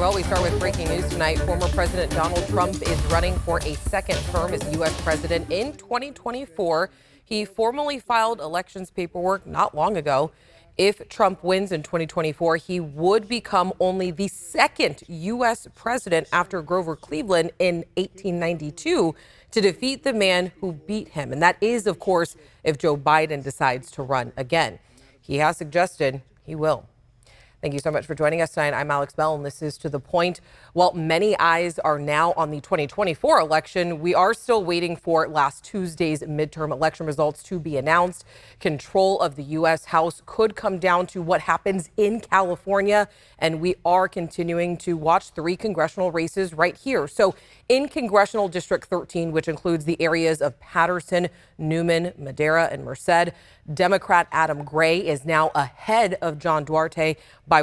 Well, we start with breaking news tonight. Former President Donald Trump is running for a second term as U.S. president in 2024. He formally filed elections paperwork not long ago. If Trump wins in 2024, he would become only the second U.S. president after Grover Cleveland in 1892 to defeat the man who beat him. And that is, of course, if Joe Biden decides to run again. He has suggested he will. Thank you so much for joining us tonight. I'm Alex Bell, and this is To the Point. While many eyes are now on the 2024 election, we are still waiting for last Tuesday's midterm election results to be announced. Control of the U.S. House could come down to what happens in California, and we are continuing to watch 3 congressional races right here. So in Congressional District 13, which includes the areas of Patterson, Newman, Madera, and Merced, Democrat Adam Gray is now ahead of John Duarte by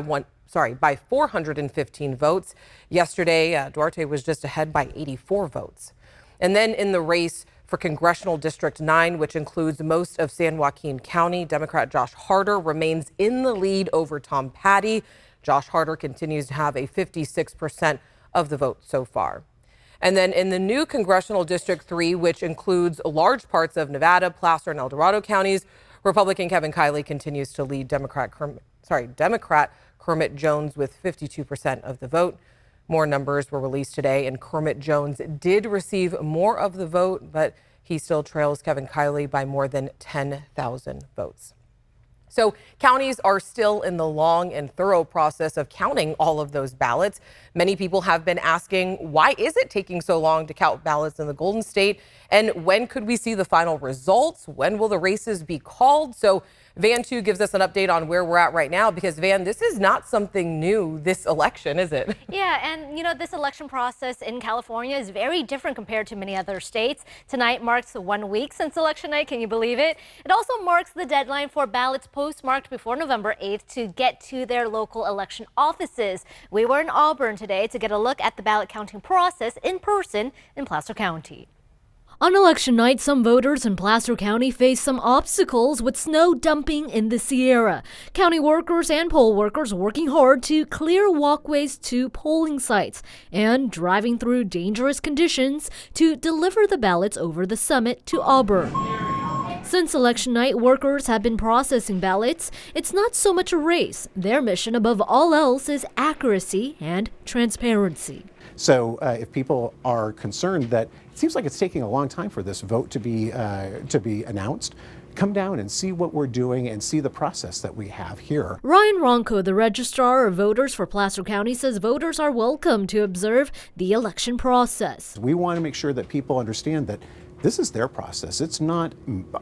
415 votes. Yesterday, Duarte was just ahead by 84 votes. And then in the race for Congressional District 9, which includes most of San Joaquin County, Democrat Josh Harder remains in the lead over Tom Patty. Josh Harder continues to have a 56% of the vote so far. And then in the new Congressional District 3, which includes large parts of Nevada, Placer, and El Dorado counties, Republican Kevin Kiley continues to lead Democrat Kermit Jones with 52% of the vote. More numbers were released today, and Kermit Jones did receive more of the vote, but he still trails Kevin Kiley by more than 10,000 votes. So counties are still in the long and thorough process of counting all of those ballots. Many people have been asking, why is it taking so long to count ballots in the Golden State? And when could we see the final results? When will the races be called? So Van 2 gives us an update on where we're at right now, because Van, this is not something new this election, is it? Yeah, and this election process in California is very different compared to many other states. Tonight marks 1 week since election night. Can you believe it? It also marks the deadline for ballots postmarked before November 8th to get to their local election offices. We were in Auburn today to get a look at the ballot counting process in person in Placer County. On election night, some voters in Placer County faced some obstacles with snow dumping in the Sierra. County workers and poll workers working hard to clear walkways to polling sites and driving through dangerous conditions to deliver the ballots over the summit to Auburn. Since election night, workers have been processing ballots. It's not so much a race. Their mission above all else is accuracy and transparency. So if people are concerned that it seems like it's taking a long time for this vote to be announced, come down and see what we're doing and see the process that we have here. Ryan Ronco, the registrar of voters for Placer County, says voters are welcome to observe the election process. We want to make sure that people understand that this is their process. It's not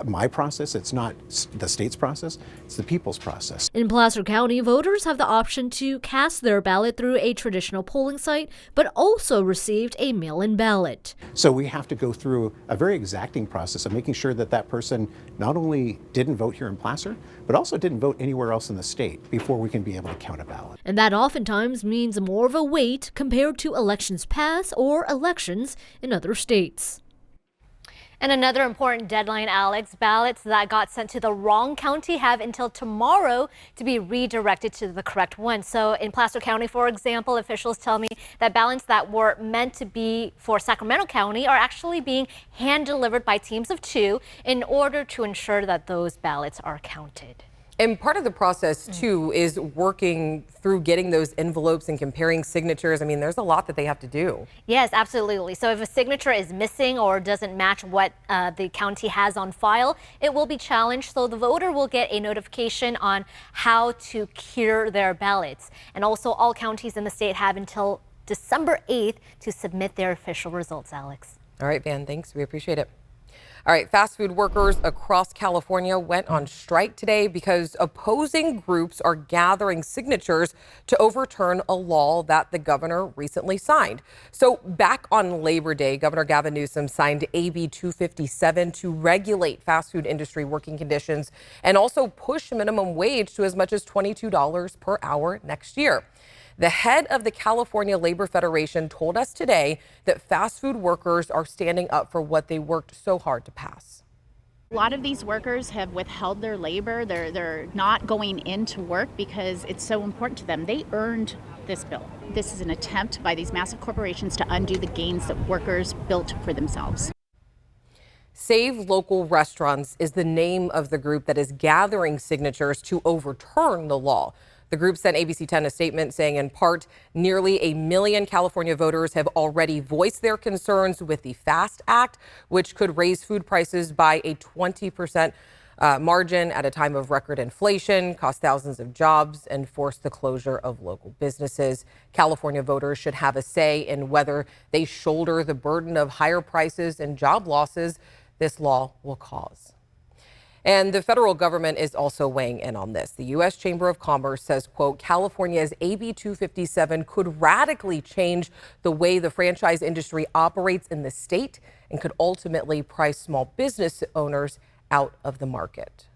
my process. It's not the state's process. It's the people's process. In Placer County, voters have the option to cast their ballot through a traditional polling site, but also received a mail-in ballot. So we have to go through a very exacting process of making sure that that person not only didn't vote here in Placer, but also didn't vote anywhere else in the state before we can be able to count a ballot. And that oftentimes means more of a wait compared to elections past or elections in other states. And another important deadline, Alex, ballots that got sent to the wrong county have until tomorrow to be redirected to the correct one. So in Placer County, for example, officials tell me that ballots that were meant to be for Sacramento County are actually being hand delivered by teams of 2 in order to ensure that those ballots are counted. And part of the process, too, is working through getting those envelopes and comparing signatures. I mean, there's a lot that they have to do. Yes, absolutely. So if a signature is missing or doesn't match what the county has on file, it will be challenged. So the voter will get a notification on how to cure their ballots. And also, all counties in the state have until December 8th to submit their official results, Alex. All right, Van, thanks. We appreciate it. All right, fast food workers across California went on strike today because opposing groups are gathering signatures to overturn a law that the governor recently signed. So back on Labor Day, Governor Gavin Newsom signed AB 257 to regulate fast food industry working conditions and also push minimum wage to as much as $22 per hour next year. The head of the California Labor Federation told us today that fast food workers are standing up for what they worked so hard to pass. A lot of these workers have withheld their labor. They're not going into work because it's so important to them. They earned this bill. This is an attempt by these massive corporations to undo the gains that workers built for themselves. Save Local Restaurants is the name of the group that is gathering signatures to overturn the law. The group sent ABC 10 a statement saying, in part, nearly 1 million California voters have already voiced their concerns with the FAST Act, which could raise food prices by a 20% margin at a time of record inflation, cost thousands of jobs, and force the closure of local businesses. California voters should have a say in whether they shoulder the burden of higher prices and job losses this law will cause. And the federal government is also weighing in on this. The U.S. Chamber of Commerce says, quote, California's AB 257 could radically change the way the franchise industry operates in the state and could ultimately price small business owners out of the market.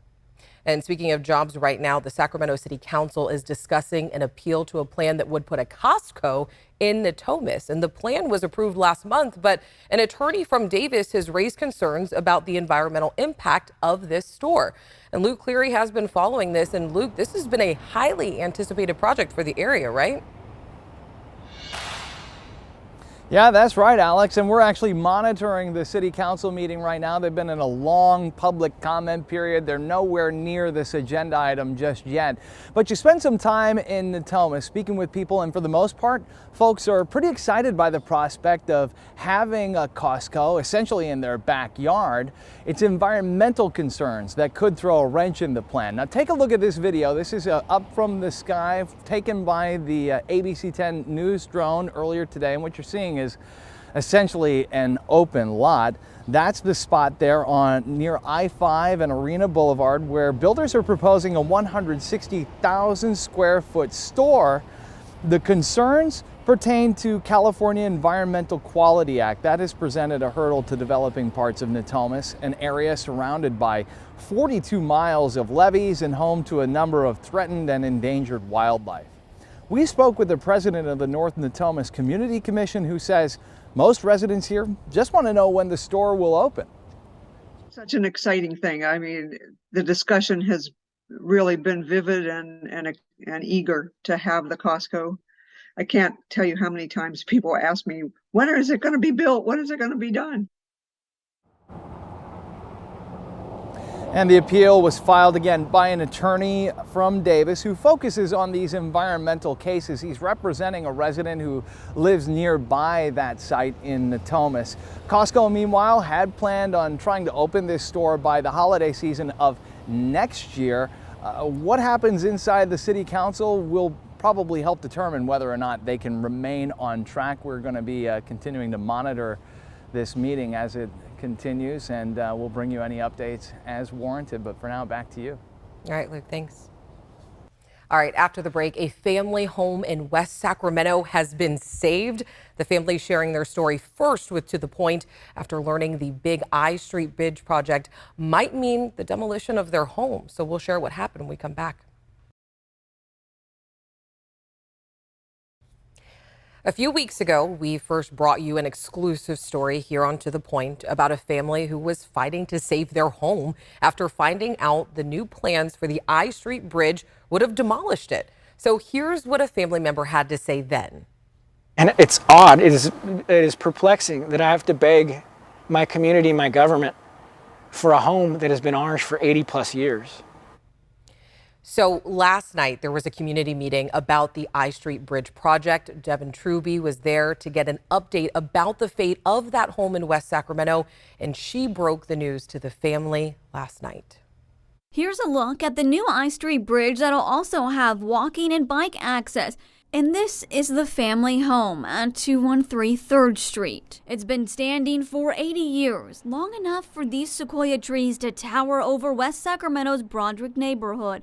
And speaking of jobs right now, the Sacramento City Council is discussing an appeal to a plan that would put a Costco in Natomas. And the plan was approved last month, but an attorney from Davis has raised concerns about the environmental impact of this store. And Luke Cleary has been following this. And Luke, this has been a highly anticipated project for the area, right? Yeah, that's right, Alex. And we're actually monitoring the city council meeting right now. They've been in a long public comment period. They're nowhere near this agenda item just yet. But you spend some time in Natomas speaking with people, and for the most part, folks are pretty excited by the prospect of having a Costco essentially in their backyard. It's environmental concerns that could throw a wrench in the plan. Now take a look at this video. This is up from the sky taken by the ABC 10 News drone earlier today, and what you're seeing is essentially an open lot. That's the spot there on near I-5 and Arena Boulevard where builders are proposing a 160,000 square foot store. The concerns pertain to California Environmental Quality Act. That has presented a hurdle to developing parts of Natomas, an area surrounded by 42 miles of levees and home to a number of threatened and endangered wildlife. We spoke with the president of the North Natomas Community Commission, who says most residents here just want to know when the store will open. Such an exciting thing. I mean, the discussion has really been vivid and eager to have the Costco. I can't tell you how many times people ask me, when is it going to be built? When is it going to be done? And the appeal was filed again by an attorney from Davis who focuses on these environmental cases. He's representing a resident who lives nearby that site in Natomas. Costco, meanwhile, had planned on trying to open this store by the holiday season of next year. What happens inside the city council will probably help determine whether or not they can remain on track. We're going to be continuing to monitor this meeting as it continues, and we'll bring you any updates as warranted. But for now, back to you. All right, Luke, thanks. All right, after the break, a family home in West Sacramento has been saved. The family sharing their story first with To The Point after learning the Big I Street Bridge project might mean the demolition of their home. So we'll share what happened when we come back. A few weeks ago, we first brought you an exclusive story here on To The Point about a family who was fighting to save their home after finding out the new plans for the I Street Bridge would have demolished it. So here's what a family member had to say then. And it's odd, it is perplexing that I have to beg my community, my government, for a home that has been ours for 80 plus years. So last night, there was a community meeting about the I Street Bridge project. Devin Truby was there to get an update about the fate of that home in West Sacramento, and she broke the news to the family last night. Here's a look at the new I Street Bridge that'll also have walking and bike access. And this is the family home at 213 3rd Street. It's been standing for 80 years, long enough for these sequoia trees to tower over West Sacramento's Broderick neighborhood.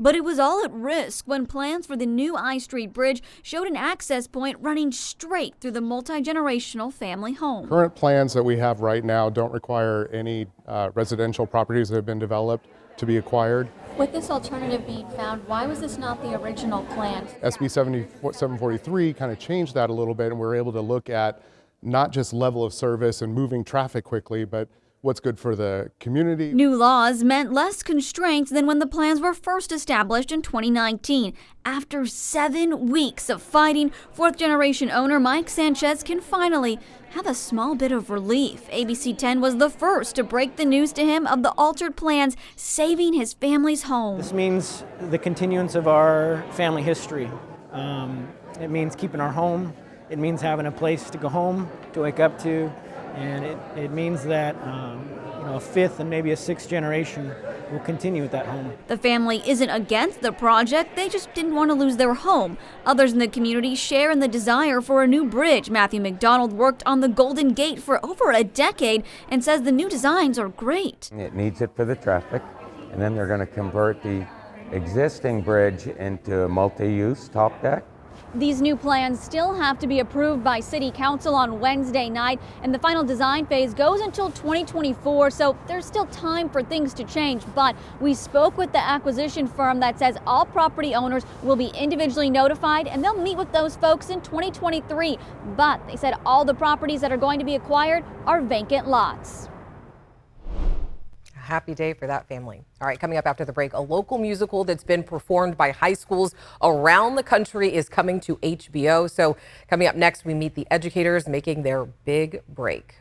But it was all at risk when plans for the new I Street Bridge showed an access point running straight through the multi-generational family home. Current plans that we have right now don't require any residential properties that have been developed to be acquired. With this alternative being found, why was this not the original plan? SB 743 kind of changed that a little bit, and we're able to look at not just level of service and moving traffic quickly, but what's good for the community. New laws meant less constraints than when the plans were first established in 2019. After 7 weeks of fighting, fourth-generation owner Mike Sanchez can finally have a small bit of relief. ABC 10 was the first to break the news to him of the altered plans, saving his family's home. This means the continuance of our family history. It means keeping our home. It means having a place to go home, to wake up to. And it means that a fifth and maybe a sixth generation will continue at that home. The family isn't against the project, they just didn't want to lose their home. Others in the community share in the desire for a new bridge. Matthew McDonald worked on the Golden Gate for over a decade and says the new designs are great. It needs it for the traffic, and then they're going to convert the existing bridge into a multi-use top deck. These new plans still have to be approved by City Council on Wednesday night, and the final design phase goes until 2024, so there's still time for things to change. But we spoke with the acquisition firm that says all property owners will be individually notified, and they'll meet with those folks in 2023. But they said all the properties that are going to be acquired are vacant lots. Happy day for that family. All right, coming up after the break, a local musical that's been performed by high schools around the country is coming to HBO. So coming up next, we meet the educators making their big break.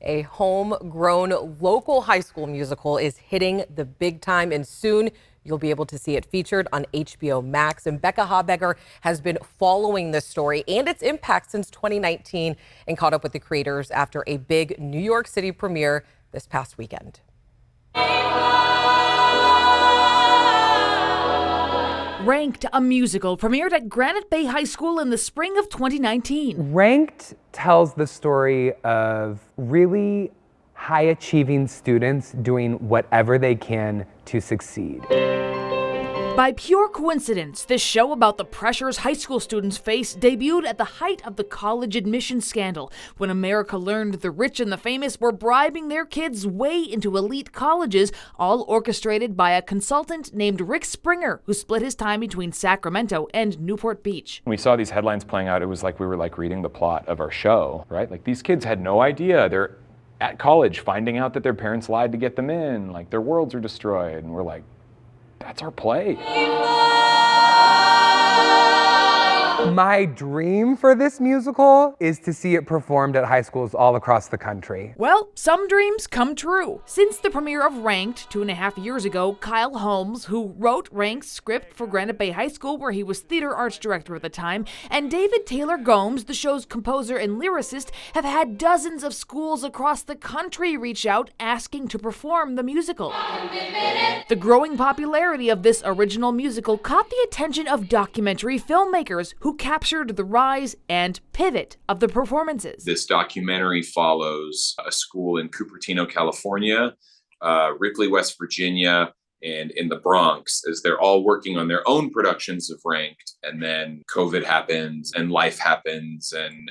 A homegrown local high school musical is hitting the big time, and soon you'll be able to see it featured on HBO Max. And Becca Habegger has been following this story and its impact since 2019 and caught up with the creators after a big New York City premiere this past weekend. Ranked, a musical, premiered at Granite Bay High School in the spring of 2019. Ranked tells the story of really high-achieving students doing whatever they can to succeed. By pure coincidence, this show about the pressures high school students face debuted at the height of the college admissions scandal, when America learned the rich and the famous were bribing their kids' way into elite colleges, all orchestrated by a consultant named Rick Springer, who split his time between Sacramento and Newport Beach. When we saw these headlines playing out, it was like we were reading the plot of our show, right? Like, these kids had no idea. They're at college finding out that their parents lied to get them in, like their worlds are destroyed, and we're like, that's our play. My dream for this musical is to see it performed at high schools all across the country. Well, some dreams come true. Since the premiere of Ranked 2.5 years ago, Kyle Holmes, who wrote Ranked's script for Granite Bay High School, where he was theater arts director at the time, and David Taylor Gomes, the show's composer and lyricist, have had dozens of schools across the country reach out asking to perform the musical. The growing popularity of this original musical caught the attention of documentary filmmakers who captured the rise and pivot of the performances. This documentary follows a school in Cupertino, California, Ripley, West Virginia, and in the Bronx, as they're all working on their own productions of Ranked. And then COVID happens and life happens, and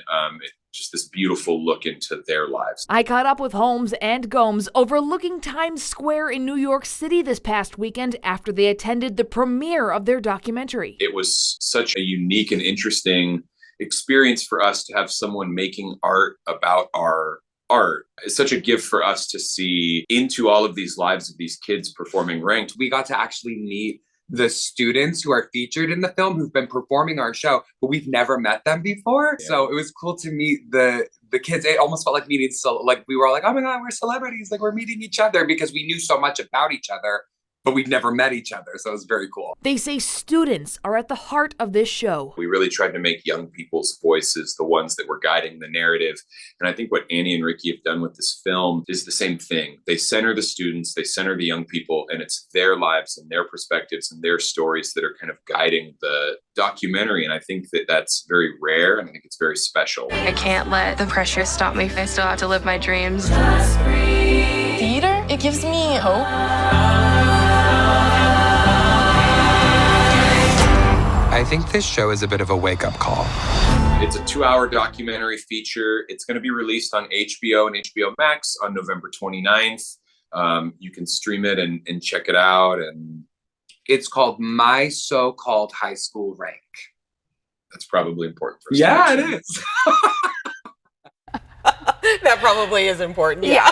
just this beautiful look into their lives. I caught up with Holmes and Gomes overlooking Times Square in New York City this past weekend after they attended the premiere of their documentary. It was such a unique and interesting experience for us to have someone making art about our art. It's such a gift for us to see into all of these lives of these kids performing Ranked. We got to actually meet the students who are featured in the film who've been performing our show, but we've never met them before. Yeah. So it was cool to meet the kids. It almost felt like meeting, so like we were all like, oh my God, we're celebrities. Like, we're meeting each other, because we knew so much about each other, but we'd never met each other. So it was very cool. They say students are at the heart of this show. We really tried to make young people's voices the ones that were guiding the narrative. And I think what Annie and Ricky have done with this film is the same thing. They center the students, they center the young people, and it's their lives and their perspectives and their stories that are kind of guiding the documentary. And I think that that's very rare, and I think it's very special. I can't let the pressure stop me. I still have to live my dreams. Theater, it gives me hope. I think this show is a bit of a wake-up call. It's a 2-hour documentary feature. It's going to be released on HBO and HBO Max on November 29th. You can stream it and check it out. And it's called My So-Called High School Rank. That's probably important for us. Yeah, it is. That probably is important. Yeah.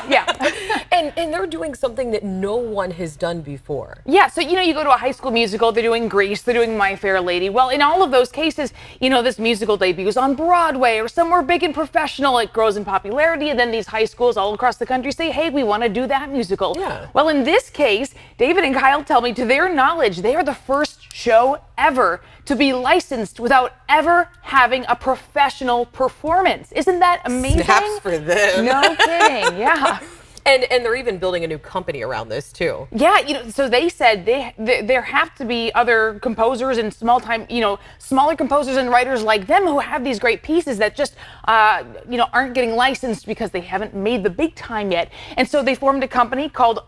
And they're doing something that no one has done before. Yeah, so you go to a High School Musical, they're doing Grease, they're doing My Fair Lady. Well, in all of those cases, this musical debuts on Broadway or somewhere big and professional. It grows in popularity, and then these high schools all across the country say, hey, we want to do that musical. Yeah. Well, in this case, David and Kyle tell me, to their knowledge, they are the first show ever to be licensed without ever having a professional performance. Isn't that amazing? Snaps for them. No kidding, yeah. And they're even building a new company around this too. Yeah, so they said there have to be other composers and smaller composers and writers like them who have these great pieces that just, aren't getting licensed because they haven't made the big time yet. And so they formed a company called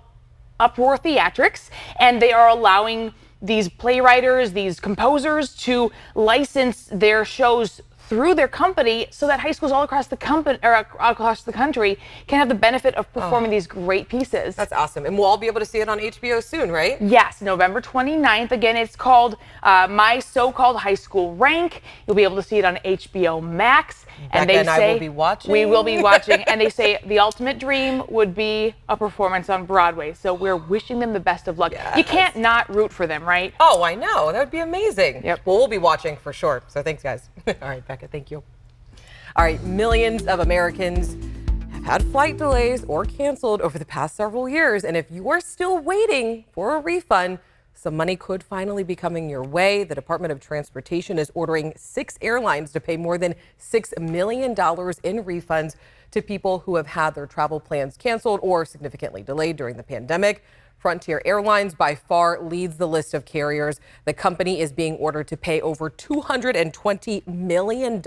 Uproar Theatrics, and they are allowing these playwriters, these composers to license their shows through their company so that high schools all across the country can have the benefit of performing these great pieces. That's awesome. And we'll all be able to see it on HBO soon, right? Yes, November 29th. Again, it's called My So-Called High School Rank. You'll be able to see it on HBO Max. And they say I will be watching. We will be watching. And they say the ultimate dream would be a performance on Broadway. So we're wishing them the best of luck. Yes. You can't not root for them, right? Oh, I know. That would be amazing. Yep. Well, we'll be watching for sure. So thanks, guys. All right, Becca, thank you. All right, millions of Americans have had flight delays or canceled over the past several years. And if you are still waiting for a refund, some money could finally be coming your way. The Department of Transportation is ordering 6 airlines to pay more than $6 million in refunds to people who have had their travel plans canceled or significantly delayed during the pandemic. Frontier Airlines by far leads the list of carriers. The company is being ordered to pay over $220 million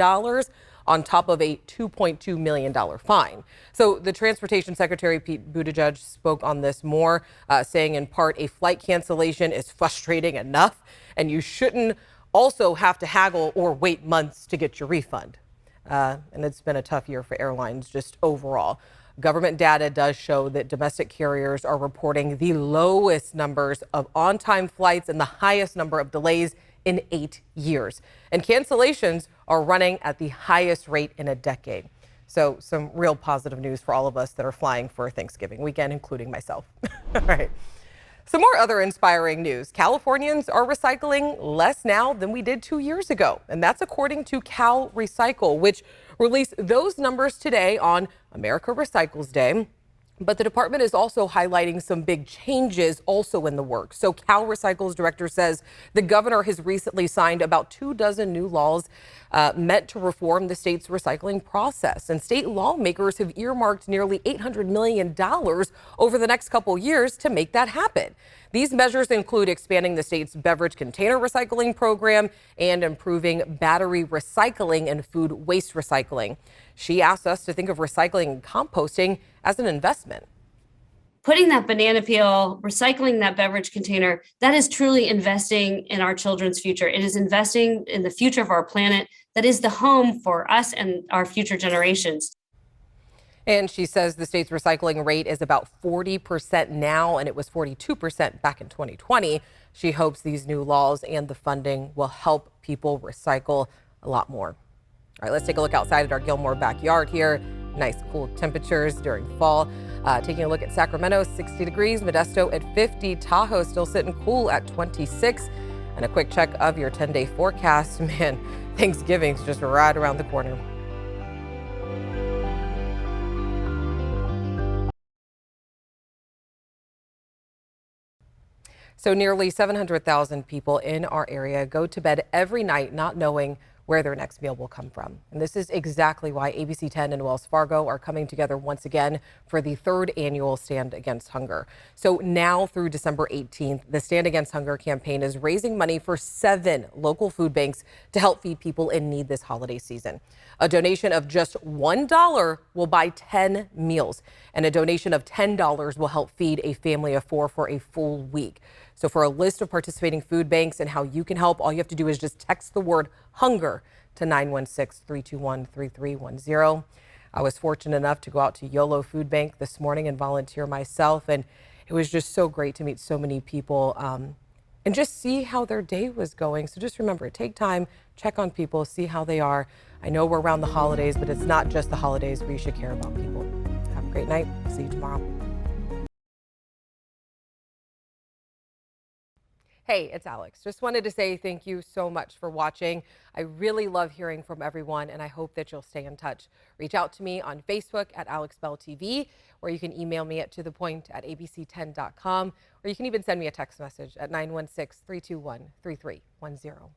on top of a $2.2 million fine. So the Transportation Secretary, Pete Buttigieg, spoke on this more, saying in part, a flight cancellation is frustrating enough, and you shouldn't also have to haggle or wait months to get your refund. And it's been a tough year for airlines just overall. Government data does show that domestic carriers are reporting the lowest numbers of on-time flights and the highest number of delays in 8 years. And cancellations are running at the highest rate in a decade. So some real positive news for all of us that are flying for Thanksgiving weekend, including myself. All right. Some more other inspiring news. Californians are recycling less now than we did 2 years ago. And that's according to Cal Recycle, which released those numbers today on America Recycles Day. But the department is also highlighting some big changes also in the works. So Cal Recycle's director says the governor has recently signed about 24 new laws meant to reform the state's recycling process. And state lawmakers have earmarked nearly $800 million over the next couple years to make that happen. These measures include expanding the state's beverage container recycling program and improving battery recycling and food waste recycling. She asked us to think of recycling and composting as an investment. Putting that banana peel, recycling that beverage container, that is truly investing in our children's future. It is investing in the future of our planet that is the home for us and our future generations. And she says the state's recycling rate is about 40% now, and it was 42% back in 2020. She hopes these new laws and the funding will help people recycle a lot more. All right, let's take a look outside at our Gilmore backyard here. Nice cool temperatures during fall. Taking a look at Sacramento, 60 degrees, Modesto at 50, Tahoe still sitting cool at 26. And a quick check of your 10-day forecast. Man, Thanksgiving's just right around the corner. So nearly 700,000 people in our area go to bed every night not knowing where their next meal will come from. And this is exactly why ABC 10 and Wells Fargo are coming together once again for the 3rd annual Stand Against Hunger. So now through December 18th, the Stand Against Hunger campaign is raising money for 7 local food banks to help feed people in need this holiday season. A donation of just $1 will buy 10 meals, and a donation of $10 will help feed a family of 4 for a full week. So for a list of participating food banks and how you can help, all you have to do is just text the word hunger to 916-321-3310. I was fortunate enough to go out to YOLO Food Bank this morning and volunteer myself, and it was just so great to meet so many people and just see how their day was going. So just remember, take time, check on people, see how they are. I know we're around the holidays, but it's not just the holidays where you should care about people. Have a great night. See you tomorrow. Hey, it's Alex. Just wanted to say thank you so much for watching. I really love hearing from everyone, and I hope that you'll stay in touch. Reach out to me on Facebook at AlexBellTV, or you can email me at tothepoint@abc10.com, or you can even send me a text message at 916-321-3310.